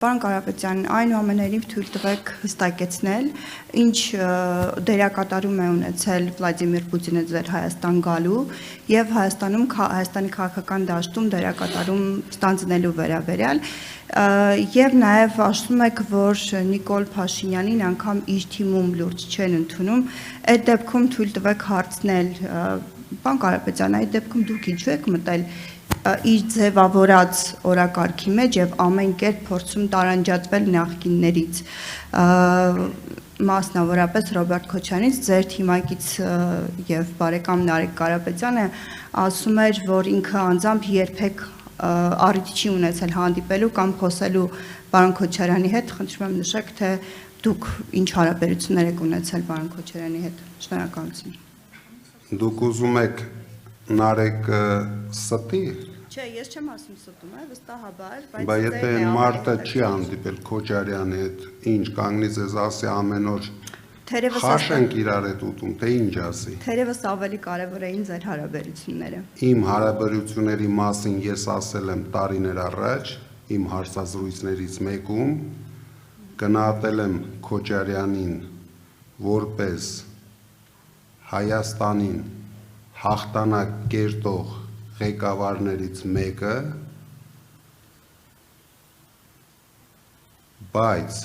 Պարոն Կարապետյան, այնուամենայնիվ թույլ տվեք հստակեցնել, ինչ դերակատարում է ունեցել Վլադիմիր Պուտինը ձեր Հայաստան գալու եւ Հայաստանի քաղաքական դաշտում դերակատարում ստանձնելու վերաբերյալ եւ նաեւ ասում եք, որ Նիկոլ Փաշինյանին անգամ իր թիմում լուրջ չեն ընդունում, այդ դեպքում թույլ տվեք հարցնել, պարոն Կարապետյան, այդ դեպքում դուք ինչու եք մտել իր ձևավորած օրակարգի մեջ եւ ամեն կերպ փորձում տարանջատվել նախկիններից մասնավորապես Ռոբերտ Քոչարյանից ձեր թիմակից եւ բարեկամ Նարեկ Կարապետյանը ասում էր, որ ինքը անձամբ երբեք առիթ չի ունեցել հանդիպելու կամ խոսելու պարոն Քոչարյանի հետ, խնդրում եմ նշեք, թե դուք ինչ հարաբերություններ եք ունեցել պարոն Քոչարյանի հետ։ Շնորհակալություն։ Դուք ուզում եք Նարեկը ստի։ Չէ, ես չեմ ասում ստում, վստահաբար, բայց եթե մարդը չի հանդիպել Քոչարյանի հետ, ինչ կանգնի ձեզ ասի ամեն օր խաշ ենք իրար հետ ուտում, թե ինչ ասի։ Թերևս ավելի կարևոր էին ձեր հարաբերությունները։ Իմ հարաբերությունների մասին ես ասել եմ տարիներ առաջ, իմ հարցազրույցներից մեկում գնահատել եմ Քոչարյանին որպես Հայաստանին հաղթանակ կերտող ղեկավարներից մեկը, բայց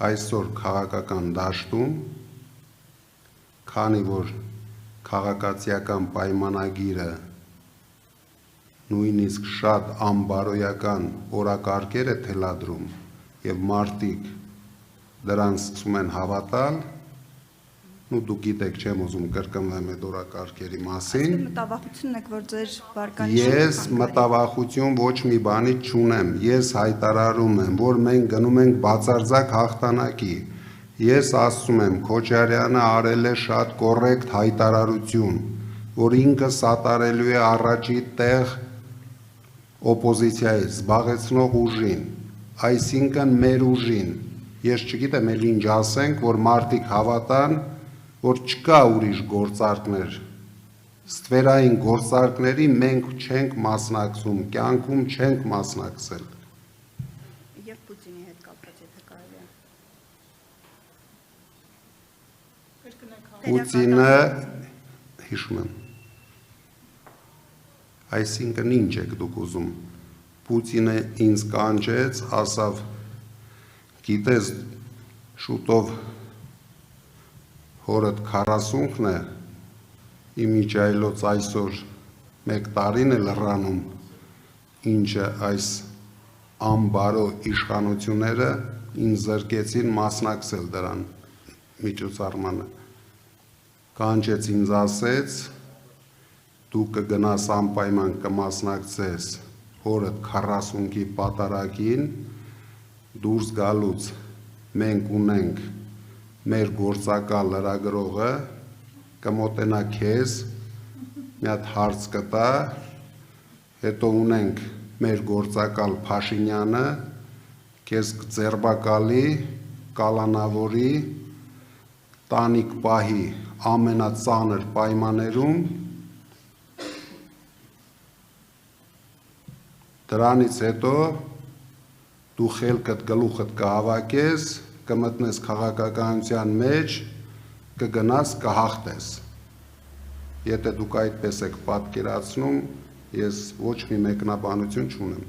այսօր քաղաքական դաշտում, քանի որ քաղաքացիական պայմանագիրը նույնիսկ շատ անբարոյական օրակարգեր է թելադրում եւ մարդիկ դրան սկսում են հավատալ, դուք գիտեք, չեմ ուզում կրկնվեմ այդ օրակարգերի մասին։ Մտավախությունն եք, որ ձեր բարկանիշը։ Ես մտավախություն ոչ մի բանից չունեմ։ Ես հայտարարում եմ, որ մենք գնում ենք բացարձակ հաղթանակի։ Ես ասում եմ, Քոչարյանը արել է շատ կոռեկտ հայտարարություն, որ ինքը սատարելու է առաջի տեղ օպոզիցիայից զբաղեցնող ուժին, այսինքն մեր ուժին։ Ես չգիտեմ, էլ ինչ ասենք, որ մարդիկ հավատան, որ չկա ուրիշ գործարքներ, ստվերային գործարքների մենք չենք մասնակցում, կյանքում չենք մասնակցել։ Եվ Պուտինի հետ կապված եթե կարելի է։ Պուտինը, հիշում եմ, այսինքն ինչ եք դուք ուզում, Պուտինը ինձ կանչեց, ասավ, գիտես, շուտով հորդ 40-ն է, իմ իջայլոց այսօր 1 տարին է լռանում, ինչը այս անբարո իշխանությունները ինձ զրկեցին մասնակցել դրան միջոցառմանը, կանչեց ինձ ասեց, դու կգնաս անպայման կմասնակցես հորդ 40-ի պատարագին, դուրս գալուց մենք ունենք մեր գործակալ լրագրողը կմոտենա քեզ, մի հատ հարց կտա, հետո ունենք մեր գործակալ Փաշինյանը, քեզ կձերբակալի, կալանավորի, տանիք պահի ամենածանր պայմաններում, դրանից հետո դու խելքդ գլուխդ կհավաքես, կմտնես քաղաքականության մեջ, կգնաս, կհաղթես։ Եթե դուք այդպես եք պատկերացնում, ես ոչ մի մեկնաբանություն չունեմ։